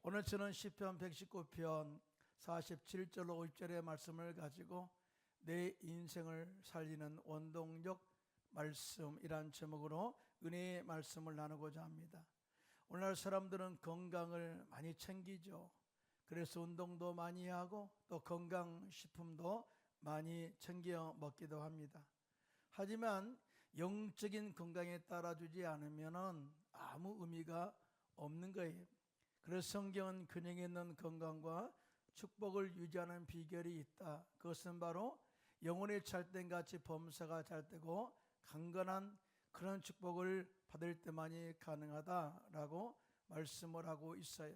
오늘 저는 시편 119편 47절로 50절의 말씀을 가지고 내 인생을 살리는 원동력 말씀이란 제목으로 은혜의 말씀을 나누고자 합니다. 오늘날 사람들은 건강을 많이 챙기죠. 그래서 운동도 많이 하고 또 건강식품도 많이 챙겨 먹기도 합니다. 하지만 영적인 건강에 따라주지 않으면 아무 의미가 없는 거예요. 그래서 성경은 균형 있는 건강과 축복을 유지하는 비결이 있다. 그것은 바로 영혼의 찰땡같이 범사가 잘 되고 강건한 그런 축복을 받을 때만이 가능하다라고 말씀을 하고 있어요.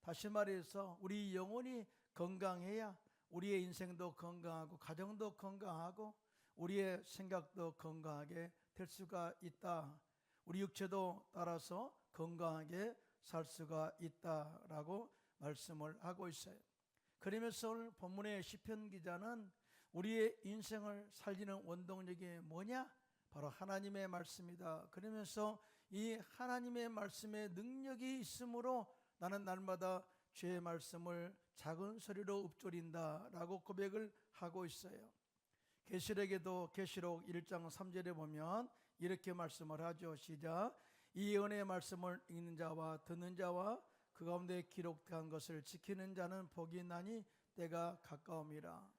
다시 말해서 우리 영혼이 건강해야 우리의 인생도 건강하고 가정도 건강하고 우리의 생각도 건강하게 될 수가 있다. 우리 육체도 따라서 건강하게 살 수가 있다라고 말씀을 하고 있어요. 그러면서 오늘 본문의 시편 기자는 우리의 인생을 살리는 원동력이 뭐냐? 바로 하나님의 말씀이다. 그러면서 이 하나님의 말씀에 능력이 있으므로 나는 날마다 주의 말씀을 작은 소리로 읊조린다라고 고백을 하고 있어요. 계시록에도 계시록 1장 3절에 보면 이렇게 말씀을 하죠. 시작. 이 예언의 말씀을 읽는 자와 듣는 자와 그 가운데 기록된 것을 지키는 자는 복이 있나니 때가 가까움이라.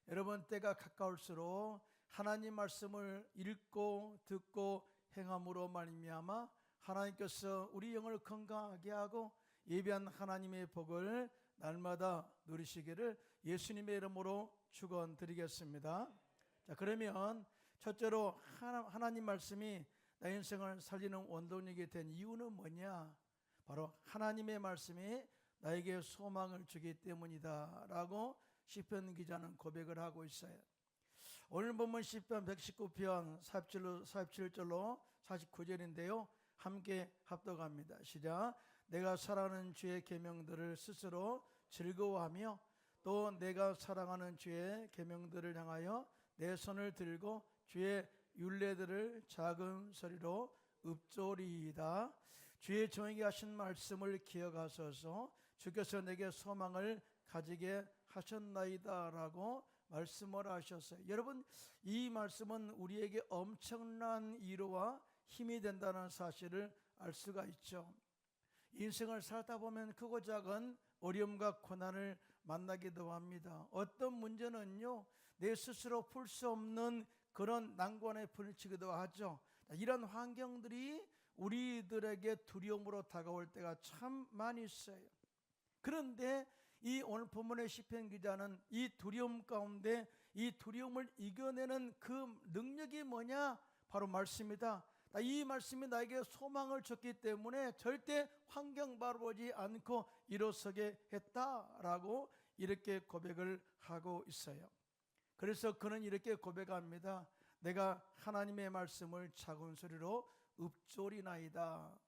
여러분, 때가 가까울수록 하나님 말씀을 읽고 듣고 행함으로 말미암아 하나님께서 우리 영을 건강하게 하고 예비한 하나님의 복을 날마다 누리시기를 예수님의 이름으로 축원드리겠습니다. 자, 그러면 첫째로 하나님 말씀이 내 인생을 살리는 원동력이 된 이유는 뭐냐? 바로 하나님의 말씀이 나에게 소망을 주기 때문이다 라고 시편 기자는 고백을 하고 있어요. 오늘 본문 시편 119편 47절로 49절인데요 함께 합독합니다. 시작. 내가 사랑하는 주의 계명들을 스스로 즐거워하며 또 내가 사랑하는 주의 계명들을 향하여 내 손을 들고 주의 율례들을 작은 소리로 읊조리이다. 주의 종에게 하신 말씀을 기억하소서. 주께서 내게 소망을 가지게 하셨나이다 라고 말씀을 하셨어요. 여러분, 이 말씀은 우리에게 엄청난 위로와 힘이 된다는 사실을 알 수가 있죠. 인생을 살다 보면 크고 작은 어려움과 고난을 만나기도 합니다. 어떤 문제는요 내 스스로 풀 수 없는 그런 난관에 부딪히기도 하죠. 이런 환경들이 우리들에게 두려움으로 다가올 때가 참 많이 있어요. 그런데 이 오늘 본문의 시편 기자는 이 두려움 가운데 이 두려움을 이겨내는 그 능력이 뭐냐? 바로 말씀이다. 이 말씀이 나에게 소망을 줬기 때문에 절대 환경 바라보지 않고 일어서게 했다라고 이렇게 고백을 하고 있어요. 그래서 그는 이렇게 고백합니다. 내가 하나님의 말씀을 작은 소리로 읊조리나이다.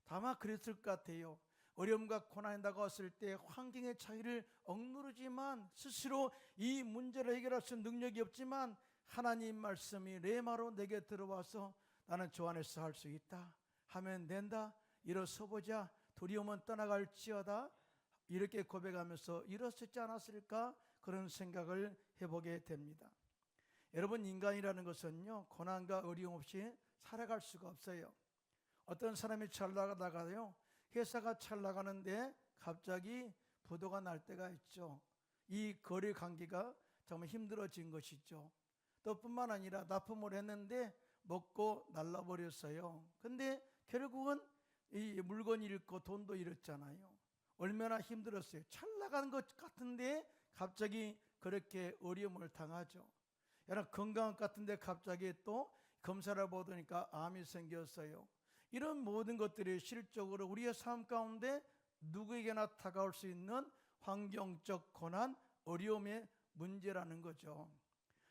다만 그랬을 것 같아요. 어려움과 고난이 다가왔을 때 환경의 차이를 억누르지만 스스로 이 문제를 해결할 수 있는 능력이 없지만 하나님 말씀이 레마로 내게 들어와서 나는 주 안에서 할 수 있다 하면 된다. 일어서보자. 두려움은 떠나갈지어다. 이렇게 고백하면서 일어섰지 않았을까? 그런 생각을 해보게 됩니다. 여러분, 인간이라는 것은요 고난과 어려움 없이 살아갈 수가 없어요. 어떤 사람이 잘 나가다가요 회사가 잘 나가는데 갑자기 부도가 날 때가 있죠. 이 거래 관계가 정말 힘들어진 것이죠. 또 뿐만 아니라 납품을 했는데 먹고 날라버렸어요. 근데 결국은 이 물건이 잃고 돈도 잃었잖아요. 얼마나 힘들었어요. 잘 나가는 것 같은데 갑자기 그렇게 어려움을 당하죠. 여러분, 건강 같은데 갑자기 또 검사를 보니까 암이 생겼어요. 이런 모든 것들이 실적으로 우리의 삶 가운데 누구에게나 다가올 수 있는 환경적 고난, 어려움의 문제라는 거죠.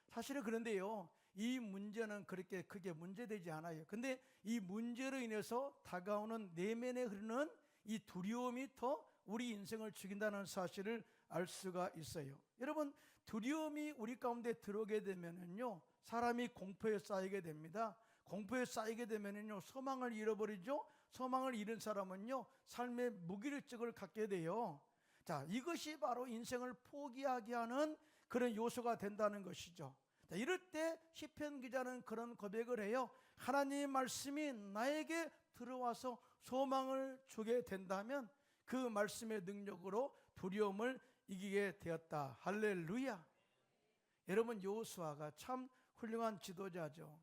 사실은 그런데요 이 문제는 그렇게 크게 문제되지 않아요. 근데 이 문제로 인해서 다가오는 내면에 흐르는 이 두려움이 더 우리 인생을 죽인다는 사실을 알 수가 있어요. 여러분, 두려움이 우리 가운데 들어오게 되면은요 사람이 공포에 쌓이게 됩니다. 공포에 쌓이게 되면은요 소망을 잃어버리죠. 소망을 잃은 사람은요, 삶의 무기력증을 갖게 돼요. 자, 이것이 바로 인생을 포기하게 하는 그런 요소가 된다는 것이죠. 자, 이럴 때 시편 기자는 그런 고백을 해요. 하나님의 말씀이 나에게 들어와서 소망을 주게 된다면 그 말씀의 능력으로 두려움을 이기게 되었다. 할렐루야. 여러분, 여호수아가 참 훌륭한 지도자죠.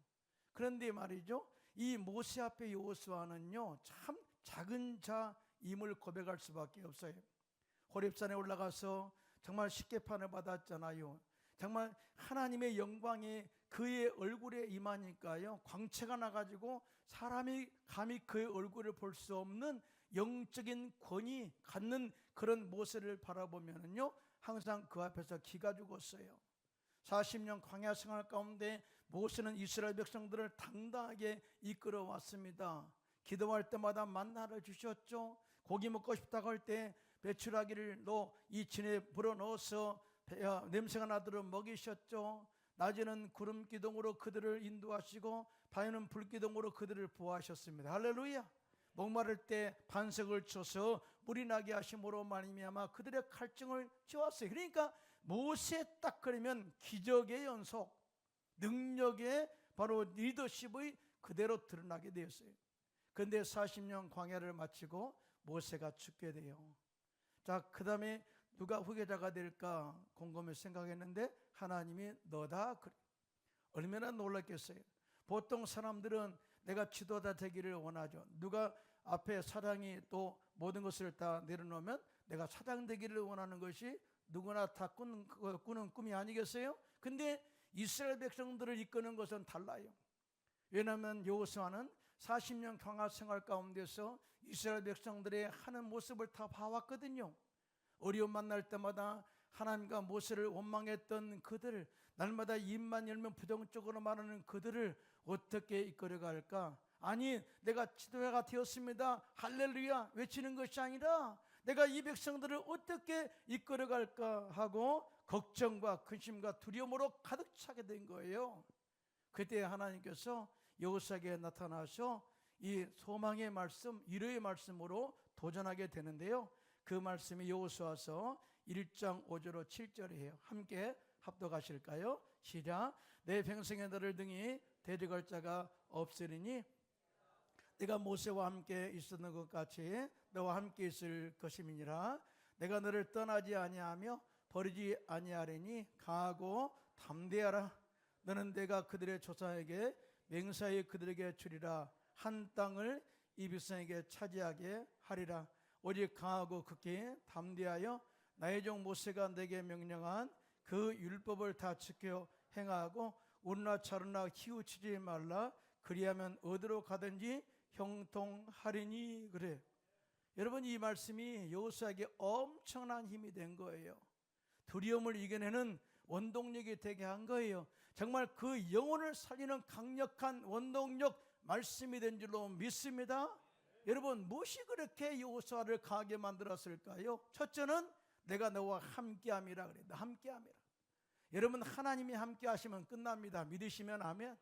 그런데 말이죠, 이 모세 앞에 여호수아는요 참 작은 자임을 고백할 수밖에 없어요. 호렙산에 올라가서 정말 십계판을 받았잖아요. 정말 하나님의 영광이 그의 얼굴에 임하니까요, 광채가 나가지고 사람이 감히 그의 얼굴을 볼 수 없는 영적인 권위 갖는 그런 모세를 바라보면은요 항상 그 앞에서 기가 죽었어요. 40년 광야 생활 가운데 모세는 이스라엘 백성들을 당당하게 이끌어 왔습니다. 기도할 때마다 만나를 주셨죠. 고기 먹고 싶다고 할 때 배추라기를 이 진에 불어 넣어서 냄새가 나도록 먹이셨죠. 낮에는 구름 기둥으로 그들을 인도하시고 밤에는 불 기둥으로 그들을 보호하셨습니다. 할렐루야. 목마를 때 반석을 쳐서 물이 나게 하심으로 말미암아 그들의 갈증을 지웠어요. 그러니까 모세 딱 그러면 기적의 연속, 능력의 바로 리더십의 그대로 드러나게 되었어요. 그런데 40년 광야를 마치고 모세가 죽게 돼요. 자, 그 다음에 누가 후계자가 될까 곰곰이 생각했는데 하나님이 너다. 얼마나 놀랐겠어요. 보통 사람들은 내가 지도자 되기를 원하죠. 누가 앞에 사장이 또 모든 것을 다 내려놓으면 내가 사장 되기를 원하는 것이 누구나 다 꾸는 꿈이 아니겠어요? 근데 이스라엘 백성들을 이끄는 것은 달라요. 왜냐하면 여호수아는 40년 광야 생활 가운데서 이스라엘 백성들의 하는 모습을 다 봐왔거든요. 어려움 만날 때마다 하나님과 모세를 원망했던 그들을, 날마다 입만 열면 부정적으로 말하는 그들을 어떻게 이끌어갈까? 아니, 내가 지도자가 되었습니다, 할렐루야 외치는 것이 아니라 내가 이 백성들을 어떻게 이끌어갈까 하고 걱정과 근심과 두려움으로 가득 차게 된 거예요. 그때 하나님께서 여호수아에게 나타나셔 이 소망의 말씀, 위로의 말씀으로 도전하게 되는데요. 그 말씀이 여호수아서 1장 5절로 7절이에요. 함께 합독하실까요? 시작. 내 평생에 너를 등이 데려갈 자가 없으리니 내가 모세와 함께 있었는 것 같이 너와 함께 있을 것임이니라. 내가 너를 떠나지 아니하며 버리지 아니하리니 강하고 담대하라. 너는 내가 그들의 조상에게 맹세하여 그들에게 주리라. 한 땅을 이 백성에게 차지하게 하리라. 오직 강하고 극히 담대하여 나의 종 모세가 내게 명령한 그 율법을 다 지켜 행하고 오르나 차르나 치우치지 말라. 그리하면 어디로 가든지 형통하리니. 그래. 여러분, 이 말씀이 여호수아에게 엄청난 힘이 된 거예요. 두려움을 이겨내는 원동력이 되게 한 거예요. 정말 그 영혼을 살리는 강력한 원동력 말씀이 된 줄로 믿습니다. 여러분, 무엇이 그렇게 여호수아를 강하게 만들었을까요? 첫째는 내가 너와 함께함이라 그래요. 함께함이라. 여러분, 하나님이 함께 하시면 끝납니다. 믿으시면 아멘.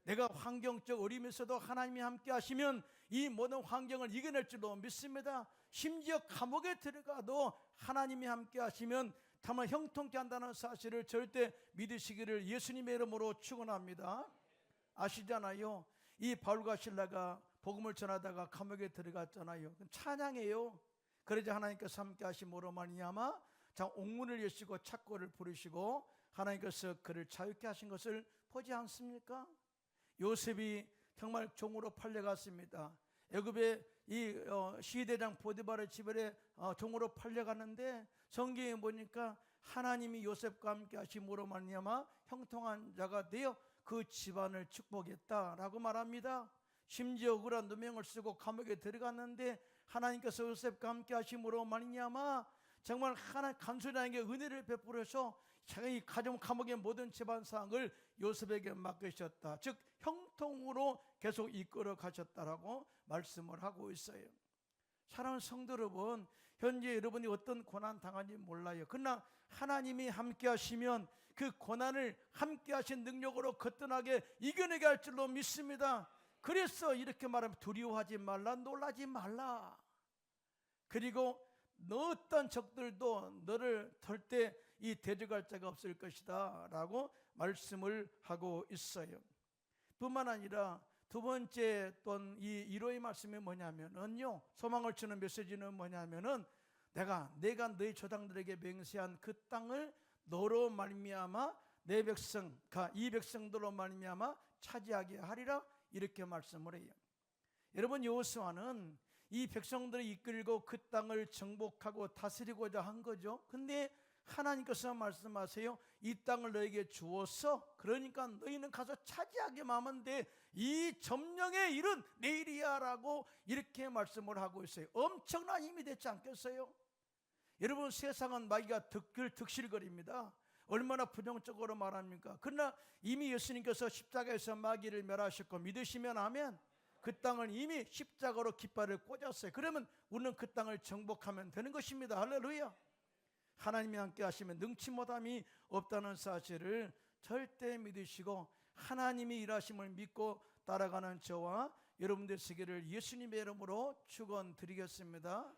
내가 환경적 어려움에서도 하나님이 함께 하시면 이 모든 환경을 이겨낼 줄로 믿습니다. 심지어 감옥에 들어가도 하나님이 함께 하시면 정말 형통케 한다는 사실을 절대 믿으시기를 예수님의 이름으로 축원합니다. 아시잖아요. 이 바울과 실라가 복음을 전하다가 감옥에 들어갔잖아요. 찬양해요. 그러자 하나님께서 함께 하심으로 말미암아 옥문을 여시고 착고를 부르시고 하나님께서 그를 자유케 하신 것을 보지 않습니까? 요셉이 정말 종으로 팔려갔습니다. 애굽의 이 시대장 보디발의 집에 종으로 팔려갔는데 성경에 보니까 하나님이 요셉과 함께 하심으로 말미암아 형통한 자가 되어 그 집안을 축복했다라고 말합니다. 심지어 억울한 누명을 쓰고 감옥에 들어갔는데 하나님께서 요셉과 함께 하심으로 말미암아 정말 간수장에게 은혜를 베풀어서 자기 가정 감옥의 모든 집안사항을 요셉에게 맡기셨다. 즉 형통으로 계속 이끌어 가셨다라고 말씀을 하고 있어요. 사랑하는 성도 여러분, 현재 여러분이 어떤 고난 당한지 몰라요. 그러나 하나님이 함께 하시면 그 고난을 함께 하신 능력으로 거뜬하게 이겨내게 할 줄로 믿습니다. 그래서 이렇게 말하면 두려워하지 말라, 놀라지 말라. 그리고 너 어떤 적들도 너를 절대 이 대적할 자가 없을 것이다 라고 말씀을 하고 있어요. 뿐만 아니라 두 번째 또한 이 1호의 말씀이 뭐냐면은요, 소망을 주는 메시지는 뭐냐면은 내가 너희 조상들에게 맹세한 그 땅을 너로 말미암아 내 백성, 이 백성들로 말미암아 차지하게 하리라, 이렇게 말씀을 해요. 여러분, 여호수아는 이 백성들을 이끌고 그 땅을 정복하고 다스리고자 한 거죠. 근데 하나님께서 말씀하세요. 이 땅을 너에게 주어서, 그러니까 너희는 가서 차지하기만 하면 돼. 이 점령의 일은 내일이야 라고 이렇게 말씀을 하고 있어요. 엄청난 힘이 되지 않겠어요? 여러분, 세상은 마귀가 득실거립니다. 얼마나 부정적으로 말합니까? 그러나 이미 예수님께서 십자가에서 마귀를 멸하셨고 믿으시면 아멘. 그 땅을 이미 십자가로 깃발을 꽂았어요. 그러면 우리는 그 땅을 정복하면 되는 것입니다. 할렐루야. 하나님이 함께 하시면 능치 못함이 없다는 사실을 절대 믿으시고 하나님이 일하심을 믿고 따라가는 저와 여러분들 되기를 예수님의 이름으로 축원드리겠습니다.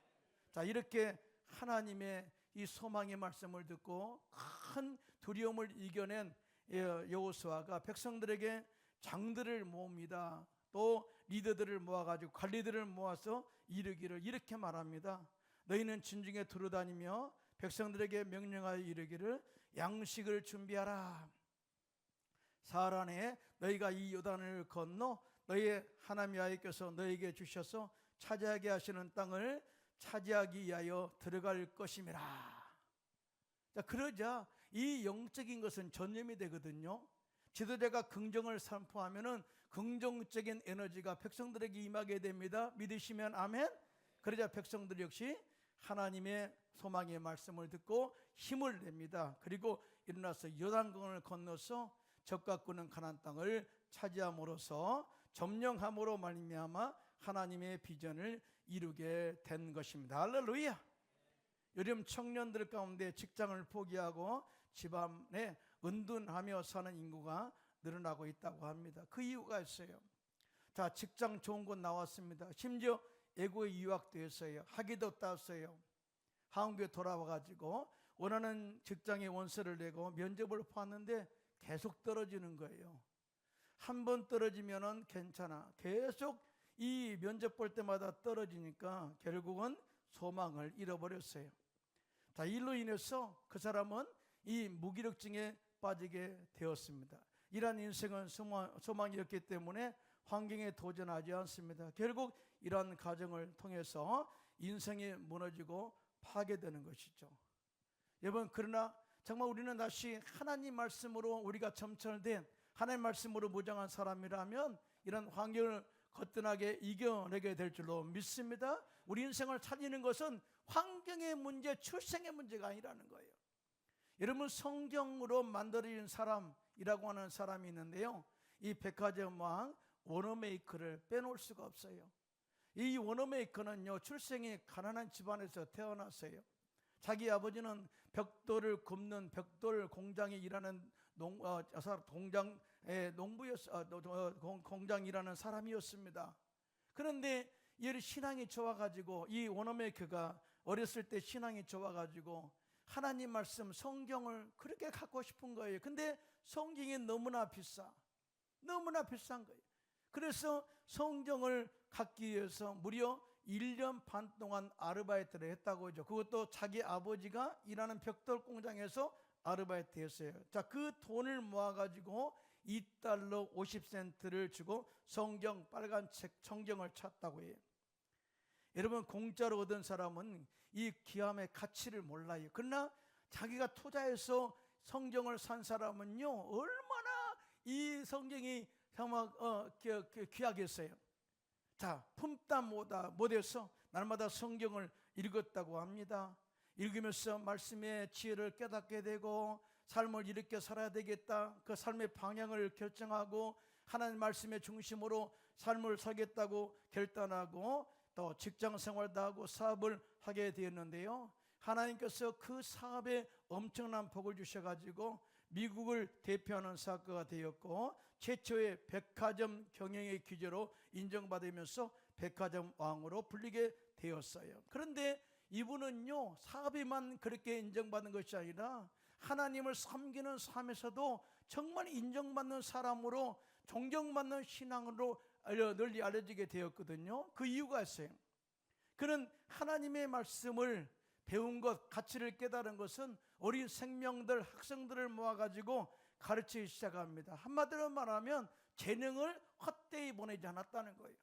자, 이렇게 하나님의 이 소망의 말씀을 듣고 큰 두려움을 이겨낸 여호수아가 백성들에게 장들을 모읍니다. 또 리더들을 모아가지고 관리들을 모아서 이르기를 이렇게 말합니다. 너희는 진중에 두루다니며 백성들에게 명령하여 이르기를 양식을 준비하라. 사흘 안에 너희가 이 요단을 건너 너희의 하나님 여호와께서 너희에게 주셔서 차지하게 하시는 땅을 차지하기 위하여 들어갈 것임이라. 자, 그러자 이 영적인 것은 전염이 되거든요. 지도자가 긍정을 선포하면은 긍정적인 에너지가 백성들에게 임하게 됩니다. 믿으시면 아멘. 그러자 백성들 역시 하나님의 소망의 말씀을 듣고 힘을 냅니다. 그리고 일어나서 요단강을 건너서 적각구는 가나안 땅을 차지함으로써 점령함으로 말미암아 하나님의 비전을 이루게 된 것입니다. 할렐루야. 요즘 청년들 가운데 직장을 포기하고 집안에 은둔하며 사는 인구가 늘어나고 있다고 합니다. 그 이유가 있어요. 자, 직장 좋은 곳 나왔습니다. 심지어 외국에 유학도 했어요. 학위도 땄어요. 한국에 돌아와가지고 원하는 직장에 원서를 내고 면접을 봤는데 계속 떨어지는 거예요. 한 번 떨어지면은 괜찮아. 계속 이 면접 볼 때마다 떨어지니까 결국은 소망을 잃어버렸어요. 자, 일로 인해서 그 사람은 이 무기력증에 빠지게 되었습니다. 이러한 인생은 소망이었기 때문에 환경에 도전하지 않습니다. 결국 이러한 과정을 통해서 인생이 무너지고 파괴되는 것이죠. 여러분, 그러나 정말 우리는 다시 하나님 말씀으로 우리가 점철된 하나님 말씀으로 무장한 사람이라면 이런 환경을 거뜬하게 이겨내게 될 줄로 믿습니다. 우리 인생을 살리는 것은 환경의 문제, 출생의 문제가 아니라는 거예요. 여러분, 성경으로 만들어진 사람이라고 하는 사람이 있는데요, 이 백화점 왕 워너메이커를 빼놓을 수가 없어요. 이 워너메이커는요, 출생이 가난한 집안에서 태어났어요. 자기 아버지는 벽돌을 굽는 벽돌 공장에 일하는 공장 일하는 사람이었습니다. 그런데 이 신앙이 좋아가지고 이 워너메이커가 어렸을 때 신앙이 좋아가지고 하나님 말씀 성경을 그렇게 갖고 싶은 거예요. 근데 성경이 너무나 비싼 거예요. 그래서 성경을 갖기 위해서 무려 1년 반 동안 아르바이트를 했다고 하죠. 그것도 자기 아버지가 일하는 벽돌 공장에서 아르바이트 했어요. 자, 그 돈을 모아가지고 $2 50센트를 주고 성경, 빨간 책, 성경을 샀다고 해요. 여러분, 공짜로 얻은 사람은 이 귀함의 가치를 몰라요. 그러나 자기가 투자해서 성경을 산 사람은요, 얼마나 이 성경이 정말 귀하겠어요. 자, 품다 못해서 날마다 성경을 읽었다고 합니다. 읽으면서 말씀의 지혜를 깨닫게 되고 삶을 이렇게 살아야 되겠다, 그 삶의 방향을 결정하고 하나님 말씀의 중심으로 삶을 살겠다고 결단하고 또 직장 생활도 하고 사업을 하게 되었는데요, 하나님께서 그 사업에 엄청난 복을 주셔가지고 미국을 대표하는 사업가가 되었고 최초의 백화점 경영의 기재로 인정받으면서 백화점 왕으로 불리게 되었어요. 그런데 이분은요, 사업에만 그렇게 인정받는 것이 아니라 하나님을 섬기는 삶에서도 정말 인정받는 사람으로, 존경받는 신앙으로 널리 알려지게 되었거든요. 그 이유가 있어요. 그는 하나님의 말씀을 배운 것, 가치를 깨달은 것은 어린 생명들, 학생들을 모아가지고 가르치기 시작합니다. 한마디로 말하면 재능을 헛되이 보내지 않았다는 거예요.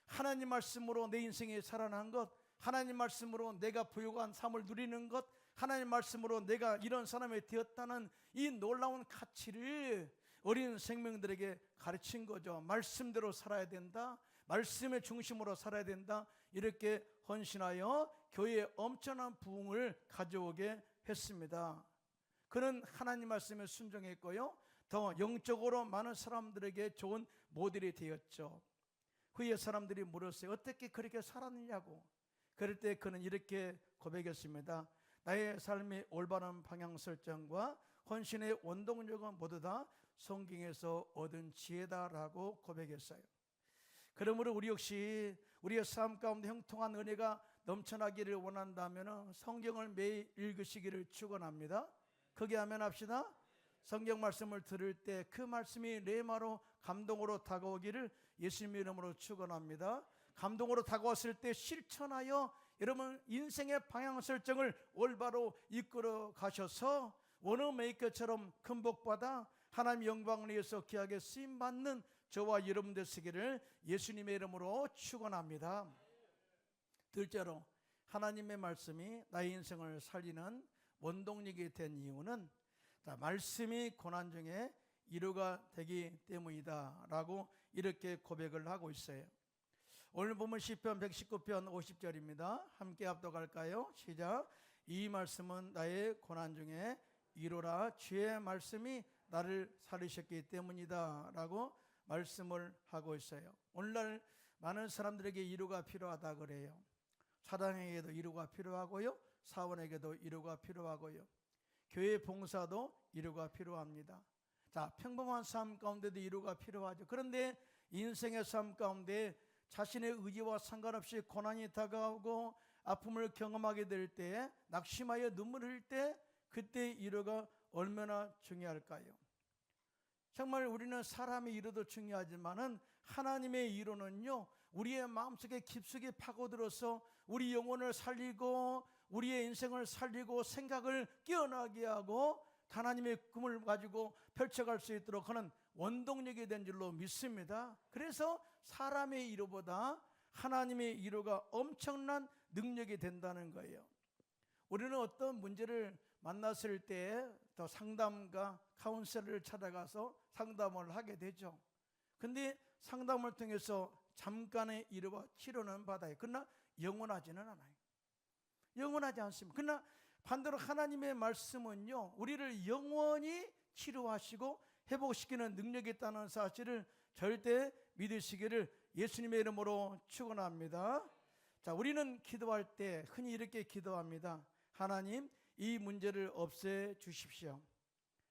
하나님 말씀으로 내 인생에 살아난 것, 하나님 말씀으로 내가 부유한 삶을 누리는 것, 하나님 말씀으로 내가 이런 사람이 되었다는 이 놀라운 가치를 어린 생명들에게 가르친 거죠. 말씀대로 살아야 된다, 말씀의 중심으로 살아야 된다, 이렇게 헌신하여 교회에 엄청난 부흥을 가져오게 했습니다. 그는 하나님 말씀에 순종했고요, 더 영적으로 많은 사람들에게 좋은 모델이 되었죠. 후에 사람들이 물었어요. 어떻게 그렇게 살았느냐고. 그럴 때 그는 이렇게 고백했습니다. 나의 삶의 올바른 방향 설정과 헌신의 원동력은 모두 다 성경에서 얻은 지혜다라고 고백했어요. 그러므로 우리 역시 우리의 삶 가운데 형통한 은혜가 넘쳐나기를 원한다면 성경을 매일 읽으시기를 축원합니다. 그게 하면 합시다. 성경 말씀을 들을 때 그 말씀이 레마로 감동으로 다가오기를 예수님의 이름으로 축원합니다. 감동으로 다가왔을 때 실천하여 여러분 인생의 방향 설정을 올바로 이끌어 가셔서 워너메이커처럼 큰 복받아 하나님 영광을 위해서 귀하게 쓰임받는 저와 여러분 되시기를 예수님의 이름으로 축원합니다. 둘째로, 하나님의 말씀이 나의 인생을 살리는 원동력이 된 이유는 말씀이 고난 중에 위로가 되기 때문이다 라고 이렇게 고백을 하고 있어요. 오늘 보면 시편 119편 50절입니다. 함께 합독할까요? 시작. 이 말씀은 나의 고난 중에 위로라, 주의 말씀이 나를 살리셨기 때문이다 라고 말씀을 하고 있어요. 오늘날 많은 사람들에게 위로가 필요하다 그래요. 사랑에게도 위로가 필요하고요, 사원에게도 위로가 필요하고요, 교회 봉사도 위로가 필요합니다. 자, 평범한 삶 가운데도 위로가 필요하죠. 그런데 인생의 삶 가운데 자신의 의지와 상관없이 고난이 다가오고 아픔을 경험하게 될 때, 낙심하여 눈물을 흘릴 때, 그때 위로가 얼마나 중요할까요? 정말 우리는 사람의 위로도 중요하지만은 하나님의 위로는요, 우리의 마음속에 깊숙이 파고들어서 우리 영혼을 살리고 우리의 인생을 살리고 생각을 깨어나게 하고 하나님의 꿈을 가지고 펼쳐갈 수 있도록 하는 원동력이 된 줄로 믿습니다. 그래서 사람의 위로보다 하나님의 위로가 엄청난 능력이 된다는 거예요. 우리는 어떤 문제를 만났을 때 더 상담가, 카운셀러를 찾아가서 상담을 하게 되죠. 근데 상담을 통해서 잠깐의 위로와 치료는 받아요. 그러나 영원하지는 않아요. 영원하지 않습니다. 그러나 반대로 하나님의 말씀은요, 우리를 영원히 치료하시고 회복시키는 능력이 있다는 사실을 절대 믿으시기를 예수님의 이름으로 축원합니다. 자, 우리는 기도할 때 흔히 이렇게 기도합니다. 하나님, 이 문제를 없애 주십시오.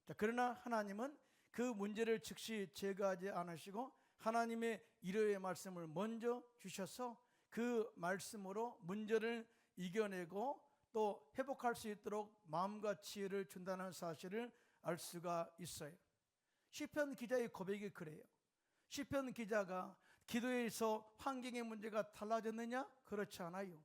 자, 그러나 하나님은 그 문제를 즉시 제거하지 않으시고 하나님의 위로의 말씀을 먼저 주셔서 그 말씀으로 문제를 이겨내고 또 회복할 수 있도록 마음과 지혜를 준다는 사실을 알 수가 있어요. 시편 기자의 고백이 그래요. 시편 기자가 기도에서 환경의 문제가 달라졌느냐? 그렇지 않아요.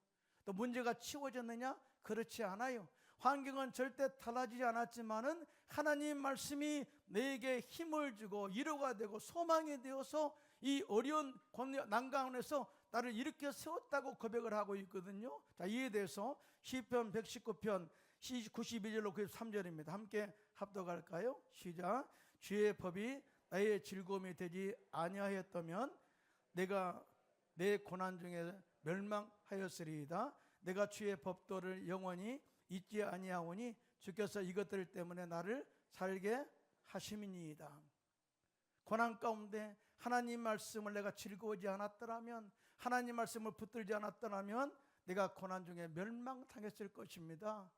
또 문제가 치워졌느냐? 그렇지 않아요. 환경은 절대 달라지지 않았지만은 하나님 말씀이 내게 힘을 주고 위로가 되고 소망이 되어서 이 어려운 난강에서 나를 일으켜 세웠다고 고백을 하고 있거든요. 자, 이에 대해서 시편 119편 92절로 93절입니다. 함께 합독할까요? 시작. 주의 법이 나의 즐거움이 되지 아니하였다면 내가 내 고난 중에 멸망하였으리이다. 내가 주의 법도를 영원히 잊지 아니하오니 주께서 이것들 때문에 나를 살게 하심이니이다. 고난 가운데 하나님 말씀을 내가 즐거워하지 않았더라면, 하나님 말씀을 붙들지 않았더라면 내가 고난 중에 멸망당했을 것입니다.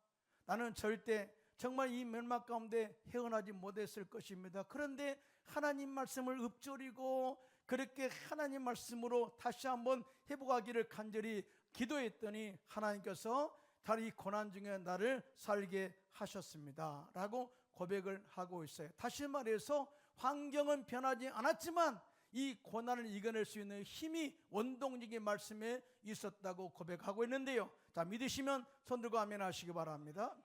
나는 절대 정말 이 멸망 가운데 헤어나지 못했을 것입니다. 그런데 하나님 말씀을 읊조리고 그렇게 하나님 말씀으로 다시 한번 회복하기를 간절히 기도했더니 하나님께서 다른 이 고난 중에 나를 살게 하셨습니다 라고 고백을 하고 있어요. 다시 말해서 환경은 변하지 않았지만 이 고난을 이겨낼 수 있는 힘이 원동력의 말씀에 있었다고 고백하고 있는데요. 자, 믿으시면 손 들고 아멘 하시기 바랍니다.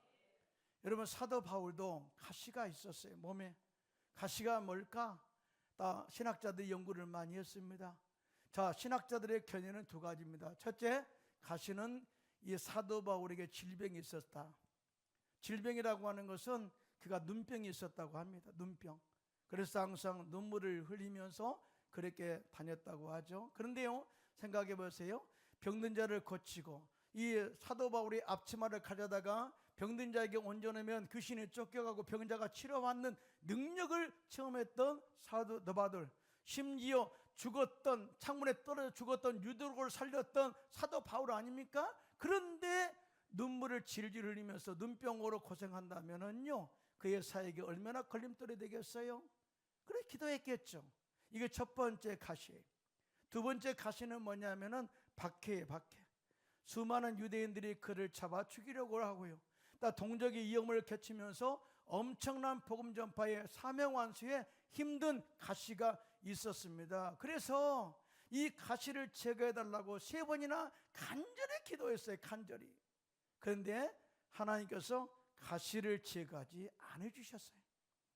여러분, 사도 바울도 가시가 있었어요. 몸에 가시가 뭘까? 다 신학자들이 연구를 많이 했습니다. 자, 신학자들의 견해는 두 가지입니다. 첫째, 가시는 이 사도 바울에게 질병이 있었다. 질병이라고 하는 것은 그가 눈병이 있었다고 합니다. 눈병. 그래서 항상 눈물을 흘리면서 그렇게 다녔다고 하죠. 그런데요, 생각해 보세요. 병든 자를 고치고 이 사도 바울이 앞치마를 가져다가 병든 자에게 얹어놓으면 그 신이 쫓겨가고 병자가 치료받는 능력을 체험했던 사도 바울, 심지어 죽었던 창문에 떨어져 죽었던 유대로를 살렸던 사도 바울 아닙니까? 그런데 눈물을 질질 흘리면서 눈병으로 고생한다면은요, 그의 사역이 얼마나 걸림돌이 되겠어요? 그래 기도했겠죠. 이게 첫 번째 가시예요. 두 번째 가시는 뭐냐면은 박해예요. 박해. 수많은 유대인들이 그를 잡아 죽이려고 하고요. 또 동족의 위험을 겪으면서 엄청난 복음 전파의 사명 완수에 힘든 가시가 있었습니다. 그래서 이 가시를 제거해 달라고 3번이나 간절히 기도했어요. 간절히. 그런데 하나님께서 가시를 제거하지 않아 주셨어요.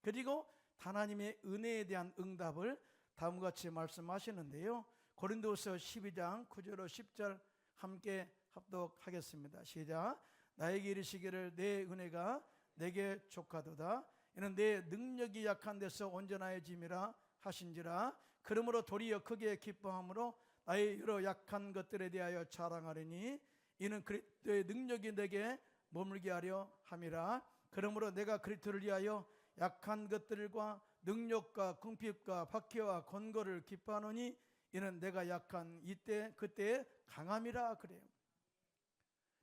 그리고 하나님의 은혜에 대한 응답을 다음과 같이 말씀하시는데요. 고린도서 12장 9절로 10절 함께 합독하겠습니다. 시작. 나에게 이르시기를 내 은혜가 내게 족하도다. 이는 내 능력이 약한 데서 온전하여짐이라 하신지라. 그러므로 도리어 크게 기뻐함으로 나의 여러 약한 것들에 대하여 자랑하리니 이는 그리스도의 능력이 내게 머물게 하려 함이라. 그러므로 내가 그리스도를 위하여 약한 것들과 능력과 궁핍과 박해와 권고를 기뻐하노니 이는 내가 약한 이때 그때 강함이라 그래요.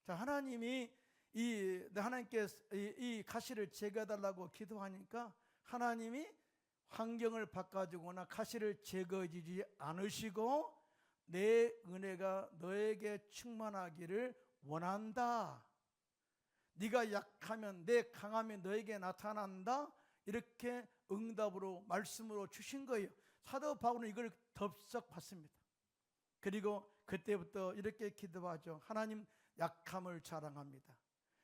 자, 하나님이 하나님께 이 가시를 제거해달라고 기도하니까 하나님이 환경을 바꿔주거나 가시를 제거해주지 않으시고 내 은혜가 너에게 충만하기를 원한다. 네가 약하면 내 강함이 너에게 나타난다. 이렇게 응답으로 말씀으로 주신 거예요. 사도 바울은 이걸 덥석 받습니다. 그리고 그때부터 이렇게 기도하죠. 하나님, 약함을 자랑합니다.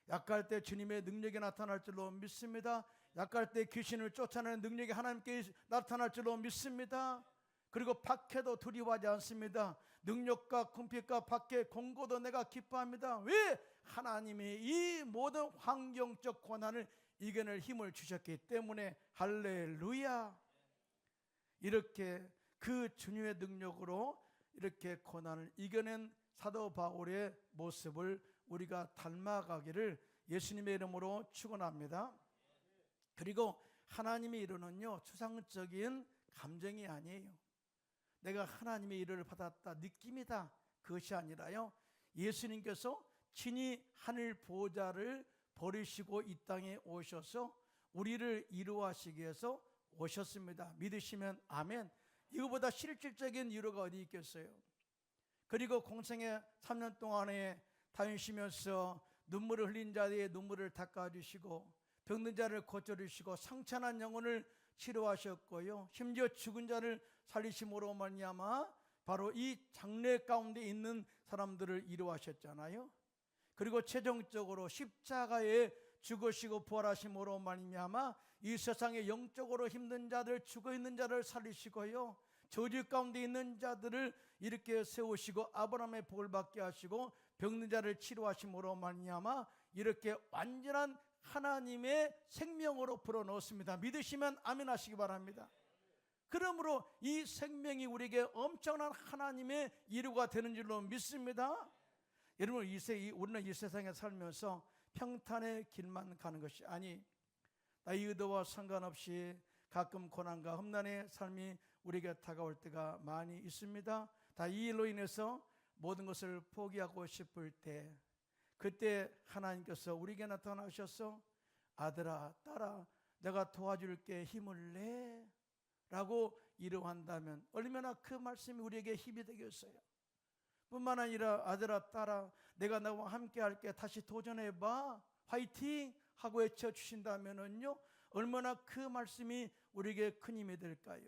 약할 때 주님의 능력이 나타날 줄로 믿습니다. 약할 때 귀신을 쫓아내는 능력이 하나님께 나타날 줄로 믿습니다. 그리고 박해도 두려워하지 않습니다. 능력과 궁핍과 박해, 공고도 내가 기뻐합니다. 왜? 하나님이 이 모든 환경적 고난을 이겨낼 힘을 주셨기 때문에. 할렐루야. 이렇게 그 주님의 능력으로 이렇게 고난을 이겨낸 사도 바울의 모습을 우리가 닮아가기를 예수님의 이름으로 축원합니다. 그리고 하나님의 일은요, 추상적인 감정이 아니에요. 내가 하나님의 일을 받았다 느낌이다, 그것이 아니라요, 예수님께서 친히 하늘 보좌를 버리시고 이 땅에 오셔서 우리를 이루하시기 위해서 오셨습니다. 믿으시면 아멘. 이거보다 실질적인 이유가 어디 있겠어요? 그리고 공생의 3년 동안에 다니시면서 눈물을 흘린 자의 눈물을 닦아주시고 병든 자를 고쳐주시고 상처난 영혼을 치료하셨고요, 심지어 죽은 자를 살리심으로 말미암아 바로 이 장래 가운데 있는 사람들을 이루하셨잖아요. 그리고 최종적으로 십자가에 죽으시고 부활하심으로 말미암아 이 세상에 영적으로 힘든 자들, 죽어있는 자를 살리시고요, 저주 가운데 있는 자들을 이렇게 세우시고 아브라함의 복을 받게 하시고 병든 자를 치료하심으로 말미암아 이렇게 완전한 하나님의 생명으로 불어넣었습니다. 믿으시면 아멘 하시기 바랍니다. 그러므로 이 생명이 우리에게 엄청난 하나님의 일부가 되는 줄로 믿습니다. 여러분, 우리는 이 세상에 살면서 평탄의 길만 가는 것이 아니, 나의 의도와 상관없이 가끔 고난과 험난의 삶이 우리에게 다가올 때가 많이 있습니다. 다 이 일로 인해서 모든 것을 포기하고 싶을 때, 그때 하나님께서 우리에게 나타나셔서 아들아 딸아 내가 도와줄게 힘을 내 라고 이루한다면 얼마나 그 말씀이 우리에게 힘이 되겠어요. 뿐만 아니라 아들아 딸아 내가 너와 함께 할게 다시 도전해봐 화이팅 하고 외쳐주신다면요 얼마나 그 말씀이 우리에게 큰 힘이 될까요?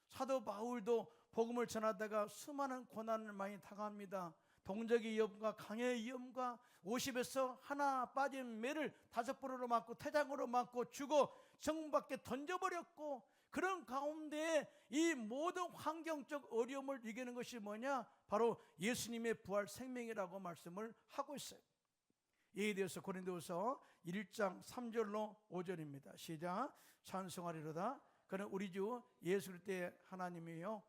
사도 바울도 복음을 전하다가 수많은 고난을 많이 당합니다. 동족의 위험과 강의 위험과 50에서 하나 빠진 매를 5번으로 맞고 태장으로 맞고 죽어 정 밖에 던져버렸고 그런 가운데 이 모든 환경적 어려움을 이기는 것이 뭐냐? 바로 예수님의 부활 생명이라고 말씀을 하고 있어요. 이에 대해서 고린도후서 1장 3절로 5절입니다. 시작. 찬송하리로다. 그는 우리 주 예수 그리스도의 하나님이요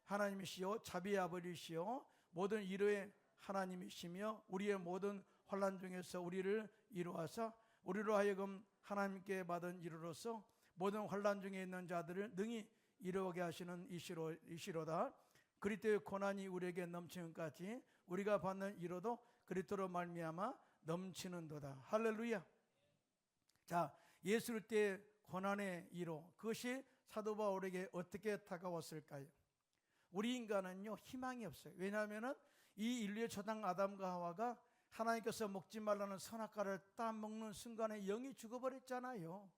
하나님이시요 자비의 아버지시요 모든 위로의 하나님이시며 우리의 모든 환난 중에서 우리를 이루어서 우리로 하여금 하나님께 받은 이로로서 모든 환난 중에 있는 자들을 능히 이루게 하시는 이시로다. 그리스도의 고난이 우리에게 넘치는까지 우리가 받는 이로도 그리스도로 말미암아 넘치는도다. 할렐루야. 자, 예수 그리스도의 고난의 이로 그것이 사도 바울에게 어떻게 다가왔을까요? 우리 인간은요 희망이 없어요. 왜냐하면 이 인류의 초당 아담과 하와가 하나님께서 먹지 말라는 선악과를 따먹는 순간에 영이 죽어버렸잖아요.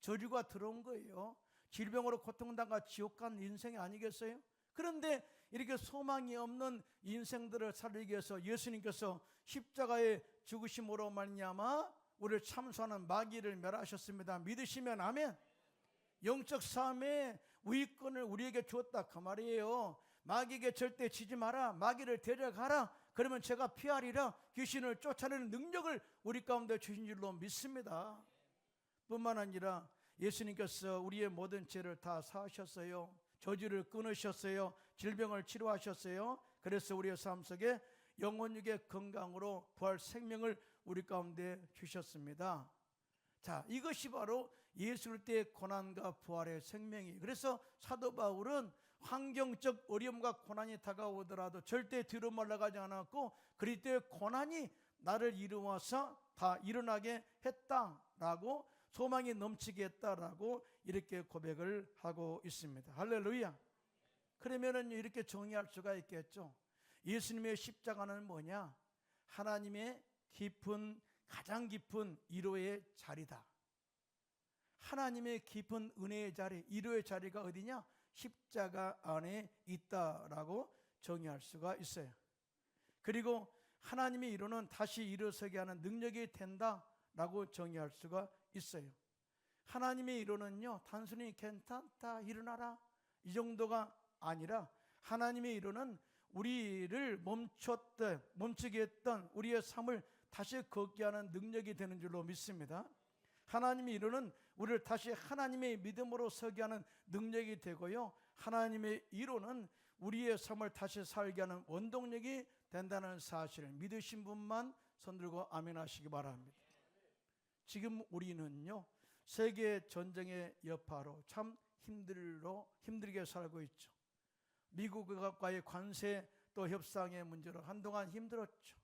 저주가 들어온 거예요. 질병으로 고통당과 지옥 간 인생이 아니겠어요? 그런데 이렇게 소망이 없는 인생들을 살리기 위해서 예수님께서 십자가의 죽으심으로 말미암아 우리를 참소하는 마귀를 멸하셨습니다. 믿으시면 아멘. 영적 싸움에 우위권을 우리에게 주었다 그 말이에요. 마귀에게 절대 지지 마라. 마귀를 데려가라. 그러면 제가 피하리라. 귀신을 쫓아내는 능력을 우리 가운데 주신 줄로 믿습니다. 뿐만 아니라 예수님께서 우리의 모든 죄를 다 사하셨어요. 저주를 끊으셨어요. 질병을 치료하셨어요. 그래서 우리의 삶 속에 영혼육의 건강으로 부활 생명을 우리 가운데 주셨습니다. 자, 이것이 바로 예수 그리스도의 고난과 부활의 생명이. 그래서 사도 바울은 환경적 어려움과 고난이 다가오더라도 절대 뒤로 물러가지 않았고 그리스도의 고난이 나를 이루어서 다 일어나게 했다라고 소망이 넘치게 했다라고 이렇게 고백을 하고 있습니다. 할렐루야. 그러면은 이렇게 정의할 수가 있겠죠. 예수님의 십자가는 뭐냐? 하나님의 깊은 가장 깊은 위로의 자리다. 하나님의 깊은 은혜의 자리, 위로의 자리가 어디냐? 십자가 안에 있다라고 정의할 수가 있어요. 그리고 하나님의 위로는 다시 일어서게 하는 능력이 된다라고 정의할 수가 있어요. 하나님의 위로는요 단순히 괜찮다 일어나라 이 정도가 아니라 하나님의 위로는 우리를 멈추게 했던 우리의 삶을 다시 걷게 하는 능력이 되는 줄로 믿습니다. 하나님의 위로는 우리를 다시 하나님의 믿음으로 서게 하는 능력이 되고요, 하나님의 위로는 우리의 삶을 다시 살게 하는 원동력이 된다는 사실을 믿으신 분만 손들고 아멘 하시기 바랍니다. 지금 우리는요 세계 전쟁의 여파로 참 힘들게 살고 있죠. 미국과의 관세 또 협상의 문제로 한동안 힘들었죠.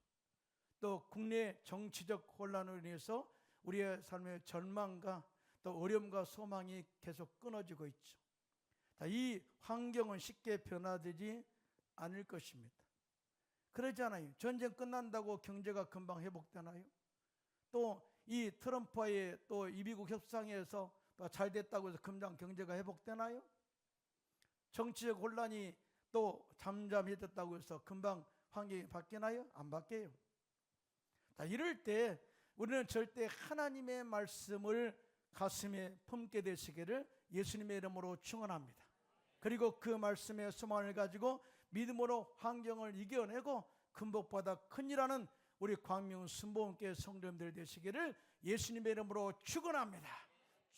또 국내 정치적 혼란으로 인해서 우리의 삶의 절망과 또 어려움과 소망이 계속 끊어지고 있죠. 이 환경은 쉽게 변화되지 않을 것입니다. 그러잖아요. 전쟁 끝난다고 경제가 금방 회복되나요? 또 이 트럼프와의 또 이 미국 협상에서 또 잘 됐다고 해서 금방 경제가 회복되나요? 정치적 혼란이 또 잠잠해졌다고 해서 금방 환경이 바뀌나요? 안 바뀌어요. 이럴 때 우리는 절대 하나님의 말씀을 가슴에 품게 되시기를 예수님의 이름으로 축원합니다. 그리고 그 말씀의 소망을 가지고 믿음으로 환경을 이겨내고 금복보다 큰일하는 우리 광명 순복음교회 성도님들 되시기를 예수님의 이름으로 축원합니다.